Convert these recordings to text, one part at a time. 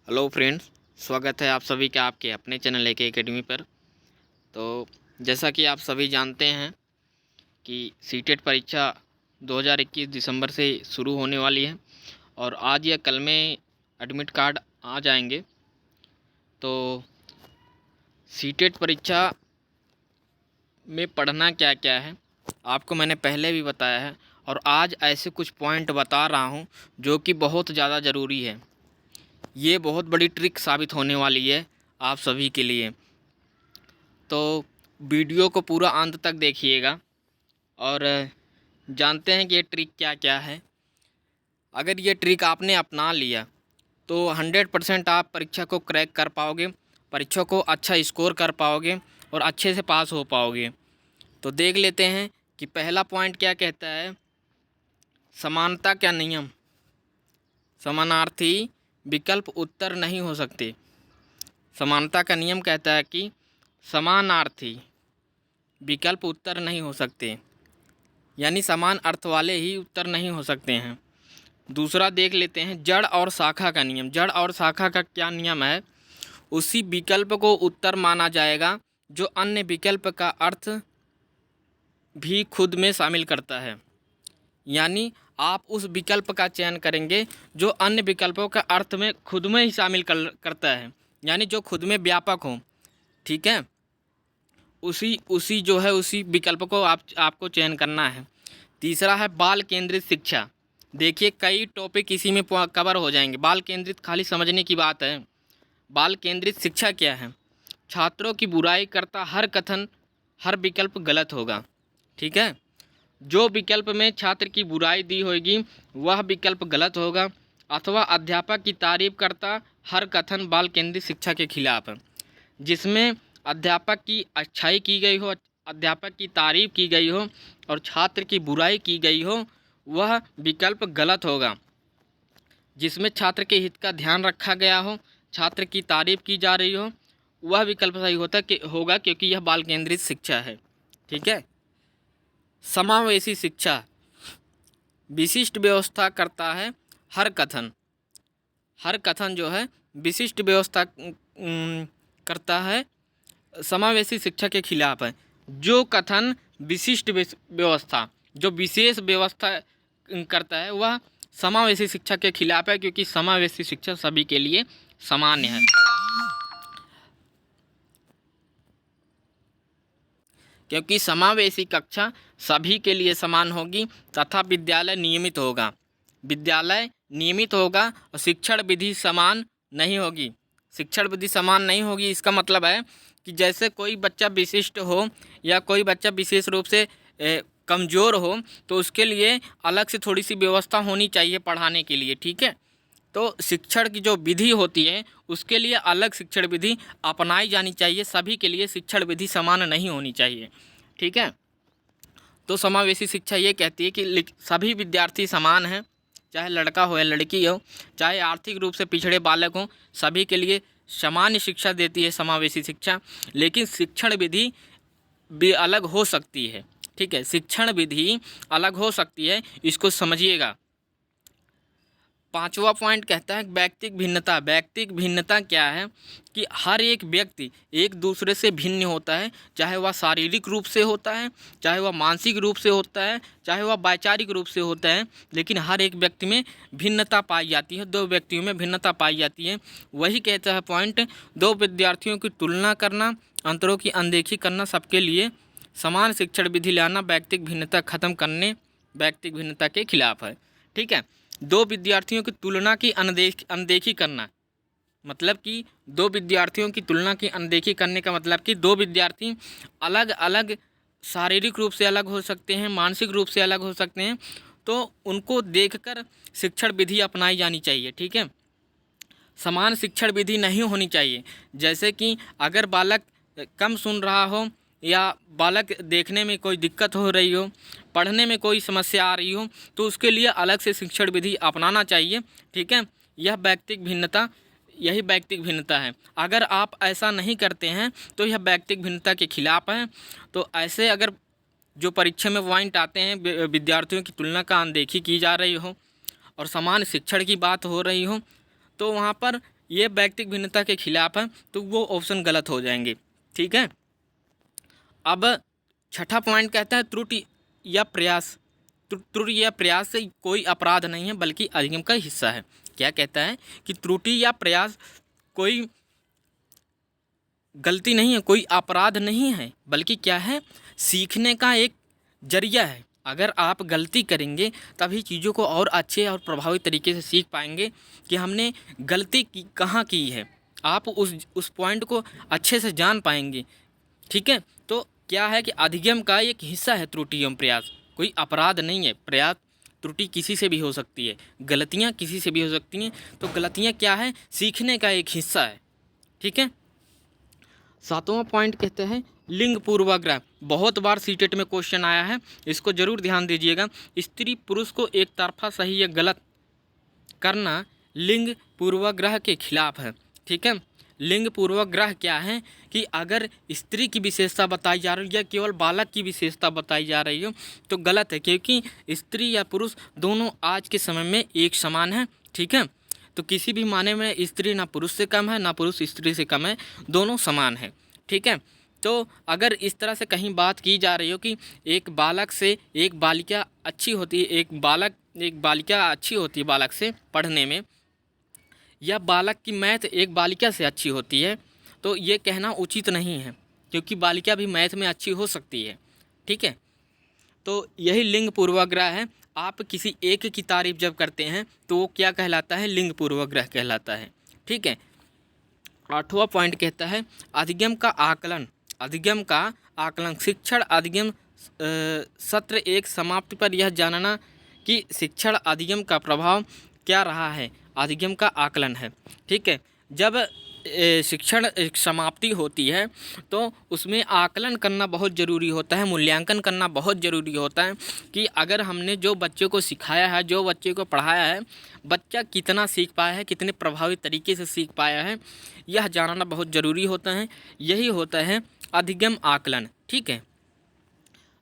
Hello friends, स्वागत है आप सभी का आपके अपने चैनल AK एकेडमी पर। तो जैसा कि आप सभी जानते हैं कि सीटेट परीक्षा 2021 दिसंबर से शुरू होने वाली है और आज या कल में एडमिट कार्ड आ जाएंगे। तो सीटेट परीक्षा में पढ़ना क्या क्या है आपको मैंने पहले भी बताया है और आज ऐसे कुछ पॉइंट बता रहा हूँ जो कि बहुत ज़्यादा ज़रूरी है। ये बहुत बड़ी ट्रिक साबित होने वाली है आप सभी के लिए। तो वीडियो को पूरा अंत तक देखिएगा और जानते हैं कि ये ट्रिक क्या क्या है। अगर ये ट्रिक आपने अपना लिया तो 100% आप परीक्षा को क्रैक कर पाओगे, परीक्षा को अच्छा स्कोर कर पाओगे और अच्छे से पास हो पाओगे। तो देख लेते हैं कि पहला पॉइंट क्या कहता है। समानता का नियम, समानार्थी विकल्प उत्तर नहीं हो सकते। समानता का नियम कहता है कि समानार्थी विकल्प उत्तर नहीं हो सकते, यानी समान अर्थ वाले ही उत्तर नहीं हो सकते हैं। दूसरा देख लेते हैं जड़ और शाखा का नियम। जड़ और शाखा का क्या नियम है, उसी विकल्प को उत्तर माना जाएगा जो अन्य विकल्प का अर्थ भी खुद में शामिल करता है। यानी आप उस विकल्प का चयन करेंगे जो अन्य विकल्पों का अर्थ में खुद में ही शामिल करता है, यानी जो खुद में व्यापक हो। ठीक है, उसी जो है उसी विकल्प को आपको चयन करना है। तीसरा है बाल केंद्रित शिक्षा। देखिए कई टॉपिक इसी में कवर हो जाएंगे। बाल केंद्रित खाली समझने की बात है। बाल केंद्रित शिक्षा क्या है? छात्रों की बुराई करता हर कथन, हर विकल्प गलत होगा। ठीक है, जो विकल्प में छात्र की बुराई दी होगी वह विकल्प गलत होगा, अथवा अध्यापक की तारीफ करता हर कथन बाल केंद्रित शिक्षा के खिलाफ है। जिसमें अध्यापक की अच्छाई की गई हो, अध्यापक की तारीफ की गई हो और छात्र की बुराई की गई हो, वह विकल्प गलत होगा। जिसमें छात्र के हित का ध्यान रखा गया हो, छात्र की तारीफ की जा रही हो, वह विकल्प सही होगा क्योंकि यह बाल केंद्रित शिक्षा है। ठीक है, समावेशी शिक्षा विशिष्ट व्यवस्था करता है हर कथन। हर कथन जो है विशिष्ट व्यवस्था करता है, समावेशी शिक्षा के खिलाफ है। जो कथन विशिष्ट व्यवस्था, जो विशेष व्यवस्था करता है, वह समावेशी शिक्षा के खिलाफ है क्योंकि समावेशी शिक्षा सभी के लिए सामान्य है। क्योंकि समावेशी कक्षा सभी के लिए समान होगी तथा विद्यालय नियमित होगा। विद्यालय नियमित होगा और शिक्षण विधि समान नहीं होगी। शिक्षण विधि समान नहीं होगी इसका मतलब है कि जैसे कोई बच्चा विशिष्ट हो या कोई बच्चा विशेष रूप से कमज़ोर हो तो उसके लिए अलग से थोड़ी सी व्यवस्था होनी चाहिए पढ़ाने के लिए। ठीक है, तो शिक्षण की जो विधि होती है उसके लिए अलग शिक्षण विधि अपनाई जानी चाहिए। सभी के लिए शिक्षण विधि समान नहीं होनी चाहिए। ठीक है, तो समावेशी शिक्षा ये कहती है कि सभी विद्यार्थी समान हैं, चाहे लड़का हो या लड़की हो, चाहे आर्थिक रूप से पिछड़े बालक हों, सभी के लिए सामान्य शिक्षा देती है समावेशी शिक्षा। लेकिन शिक्षण विधि भी अलग हो सकती है। ठीक है, शिक्षण विधि अलग हो सकती है, इसको समझिएगा। पांचवा पॉइंट कहता है व्यक्तिक भिन्नता। व्यक्तिक भिन्नता क्या है कि हर एक व्यक्ति एक दूसरे से भिन्न होता है, चाहे वह शारीरिक रूप से होता है, चाहे वह मानसिक रूप से होता है, चाहे वह वैचारिक रूप से होता है, लेकिन हर एक व्यक्ति में भिन्नता पाई जाती है। दो व्यक्तियों में भिन्नता पाई जाती है। वही कहता है पॉइंट, दो विद्यार्थियों की तुलना करना, अंतरों की अनदेखी करना, सबके लिए समान शिक्षण विधि लाना व्यक्तिक भिन्नता खत्म करने, व्यक्तिक भिन्नता के खिलाफ है। ठीक है, दो विद्यार्थियों की तुलना की अनदेखी करना, मतलब कि दो विद्यार्थियों की तुलना की अनदेखी करने का मतलब कि दो विद्यार्थी अलग अलग शारीरिक रूप से अलग हो सकते हैं, मानसिक रूप से अलग हो सकते हैं, तो उनको देखकर शिक्षण विधि अपनाई जानी चाहिए। ठीक है, समान शिक्षण विधि नहीं होनी चाहिए। जैसे कि अगर बालक कम सुन रहा हो या बालक देखने में कोई दिक्कत हो रही हो, पढ़ने में कोई समस्या आ रही हो, तो उसके लिए अलग से शिक्षण विधि अपनाना चाहिए। ठीक है, यह व्यक्तिक भिन्नता, यही व्यक्तिक भिन्नता है। अगर आप ऐसा नहीं करते हैं तो यह व्यक्तिक भिन्नता के खिलाफ है। तो ऐसे अगर जो परीक्षा में पॉइंट आते हैं, विद्यार्थियों की तुलना का अनदेखी की जा रही हो और समान शिक्षण की बात हो रही हो, तो वहाँ पर ये व्यक्तिगत भिन्नता के खिलाफ है, तो वो ऑप्शन गलत हो जाएंगे। ठीक है। अब छठा पॉइंट कहता है त्रुटि या प्रयास। त्रुटि या प्रयास से कोई अपराध नहीं है बल्कि अधिगम का हिस्सा है। क्या कहता है कि त्रुटि या प्रयास कोई गलती नहीं है, कोई अपराध नहीं है, बल्कि क्या है, सीखने का एक जरिया है। अगर आप गलती करेंगे तभी चीज़ों को और अच्छे और प्रभावी तरीके से सीख पाएंगे कि हमने गलती कहाँ की है। आप उस पॉइंट को अच्छे से जान पाएंगे। ठीक है। तो क्या है कि अधिगम का एक हिस्सा है त्रुटि एवं प्रयास, कोई अपराध नहीं है। प्रयास त्रुटि किसी से भी हो सकती है, गलतियाँ किसी से भी हो सकती हैं। तो गलतियाँ क्या है, सीखने का एक हिस्सा है। ठीक है। सातवां पॉइंट कहते हैं लिंग पूर्वाग्रह। बहुत बार सीटेट में क्वेश्चन आया है, इसको जरूर ध्यान दीजिएगा। स्त्री पुरुष को एक तरफा सही या गलत करना लिंग पूर्वाग्रह के खिलाफ है। ठीक है। लिंग पूर्वाग्रह क्या है कि अगर स्त्री की विशेषता बताई जा रही है या केवल बालक की विशेषता बताई जा रही हो तो गलत है, क्योंकि स्त्री या पुरुष दोनों आज के समय में एक समान है। ठीक है। तो किसी भी माने में स्त्री ना पुरुष से कम है ना पुरुष स्त्री से कम है, दोनों समान है। ठीक है। तो अगर इस तरह से कहीं बात की जा रही हो कि एक बालक से एक बालिका अच्छी होती है, एक बालिका अच्छी होती है बालक से पढ़ने में, या बालक की मैथ एक बालिका से अच्छी होती है, तो ये कहना उचित नहीं है, क्योंकि बालिका भी मैथ में अच्छी हो सकती है। ठीक है। तो यही लिंग पूर्वाग्रह है। आप किसी एक की तारीफ जब करते हैं तो वो क्या कहलाता है, लिंग पूर्वाग्रह कहलाता है। ठीक है। आठवां पॉइंट कहता है अधिगम का आकलन। अधिगम का आकलन शिक्षण अधिगम सत्र एक समाप्ति पर यह जानना कि शिक्षण अधिगम का प्रभाव क्या रहा है, अधिगम का आकलन है। ठीक है। जब शिक्षण समाप्ति होती है तो उसमें आकलन करना बहुत ज़रूरी होता है, मूल्यांकन करना बहुत ज़रूरी होता है कि अगर हमने जो बच्चे को सिखाया है, जो बच्चे को पढ़ाया है, बच्चा कितना सीख पाया है, कितने प्रभावी तरीके से सीख पाया है, यह जानना बहुत ज़रूरी होता है। यही होता है अधिगम आकलन। ठीक है।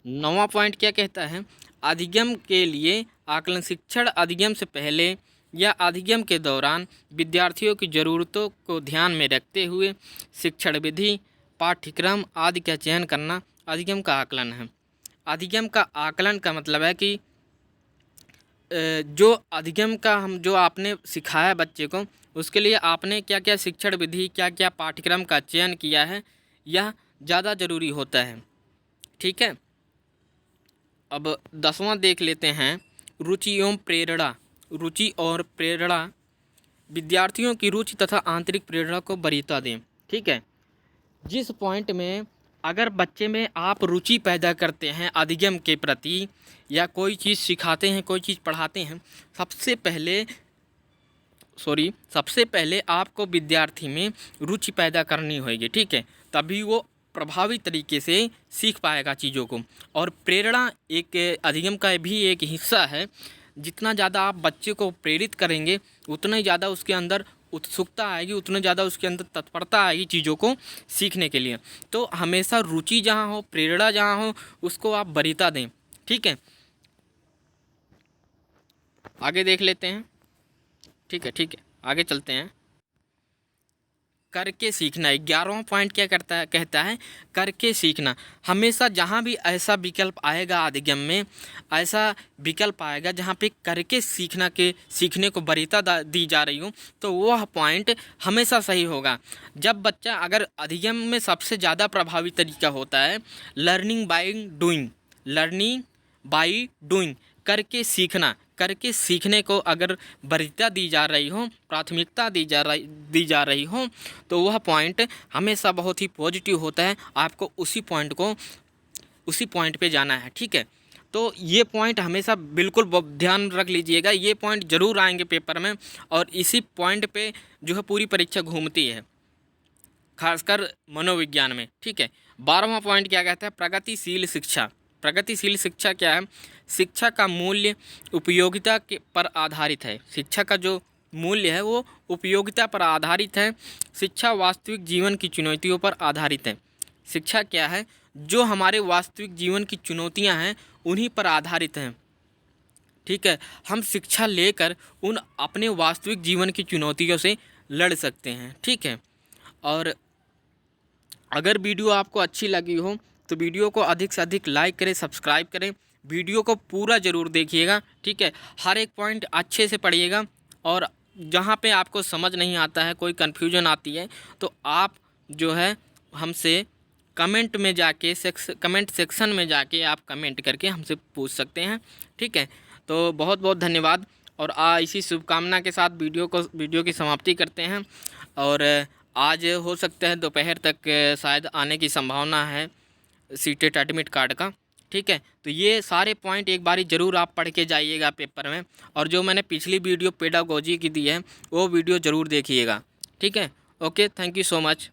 9वां पॉइंट क्या कहता है, अधिगम के लिए आकलन शिक्षण अधिगम से पहले या अधिगम के दौरान विद्यार्थियों की ज़रूरतों को ध्यान में रखते हुए शिक्षण विधि, पाठ्यक्रम आदि का चयन करना अधिगम का आकलन है। अधिगम का आकलन का मतलब है कि जो अधिगम का जो आपने सिखाया बच्चे को, उसके लिए आपने क्या क्या शिक्षण विधि, क्या क्या पाठ्यक्रम का चयन किया है, यह ज़्यादा ज़रूरी होता है। ठीक है। अब 10वां देख लेते हैं रुचि एवं प्रेरणा। रुचि और प्रेरणा विद्यार्थियों की रुचि तथा आंतरिक प्रेरणा को वरीयता दें। ठीक है। जिस पॉइंट में अगर बच्चे में आप रुचि पैदा करते हैं अधिगम के प्रति, या कोई चीज़ सिखाते हैं, कोई चीज़ पढ़ाते हैं, सबसे पहले आपको विद्यार्थी में रुचि पैदा करनी होगी। ठीक है। तभी वो प्रभावी तरीके से सीख पाएगा चीज़ों को। और प्रेरणा एक अधिगम का भी एक हिस्सा है। जितना ज़्यादा आप बच्चे को प्रेरित करेंगे उतना ही ज़्यादा उसके अंदर उत्सुकता आएगी, उतना ज़्यादा उसके अंदर तत्परता आएगी चीज़ों को सीखने के लिए। तो हमेशा रुचि जहाँ हो, प्रेरणा जहाँ हो, उसको आप वरीयता दें। ठीक है। आगे देख लेते हैं। ठीक है। आगे चलते हैं। करके सीखना 11वां पॉइंट क्या कहता है करके सीखना। हमेशा जहाँ भी ऐसा विकल्प आएगा अधिगम में, ऐसा विकल्प आएगा जहाँ पे करके सीखने को वरीयता दी जा रही हो, तो वह पॉइंट हमेशा सही होगा। जब बच्चा अगर अधिगम में सबसे ज़्यादा प्रभावी तरीका होता है लर्निंग बाई डूइंग, करके सीखने को अगर वरीयता दी जा रही हो, प्राथमिकता दी जा रही हो, तो वह पॉइंट हमेशा बहुत ही पॉजिटिव होता है। आपको उसी पॉइंट पे जाना है। ठीक है। तो ये पॉइंट हमेशा बिल्कुल ध्यान रख लीजिएगा, ये पॉइंट ज़रूर आएंगे पेपर में, और इसी पॉइंट पे जो है पूरी परीक्षा घूमती है, खासकर मनोविज्ञान में। ठीक है। 12वां पॉइंट क्या कहता है प्रगतिशील शिक्षा। प्रगतिशील शिक्षा क्या है, शिक्षा का मूल्य उपयोगिता पर आधारित है। शिक्षा का जो मूल्य है वो उपयोगिता पर आधारित है। शिक्षा वास्तविक जीवन की चुनौतियों पर आधारित है। शिक्षा क्या है, जो हमारे वास्तविक जीवन की चुनौतियां हैं उन्हीं पर आधारित हैं। ठीक है। हम शिक्षा लेकर उन अपने वास्तविक जीवन की चुनौतियों से लड़ सकते हैं। ठीक है, और अगर वीडियो आपको अच्छी लगी हो तो वीडियो को अधिक से अधिक लाइक करें, सब्सक्राइब करें, वीडियो को पूरा ज़रूर देखिएगा। ठीक है, हर एक पॉइंट अच्छे से पढ़िएगा, और जहाँ पे आपको समझ नहीं आता है, कोई कन्फ्यूजन आती है, तो आप जो है हमसे कमेंट में जाके कमेंट सेक्शन में जाके आप कमेंट करके हमसे पूछ सकते हैं। ठीक है, तो बहुत बहुत धन्यवाद, और इसी शुभकामना के साथ वीडियो की समाप्ति करते हैं। और आज हो सकता है दोपहर तक शायद आने की संभावना है सीटेट एडमिट कार्ड का। ठीक है, तो ये सारे पॉइंट एक बारी ज़रूर आप पढ़ के जाइएगा पेपर में, और जो मैंने पिछली वीडियो पेडागोजी की दी है वो वीडियो ज़रूर देखिएगा। ठीक है, okay, thank you so much.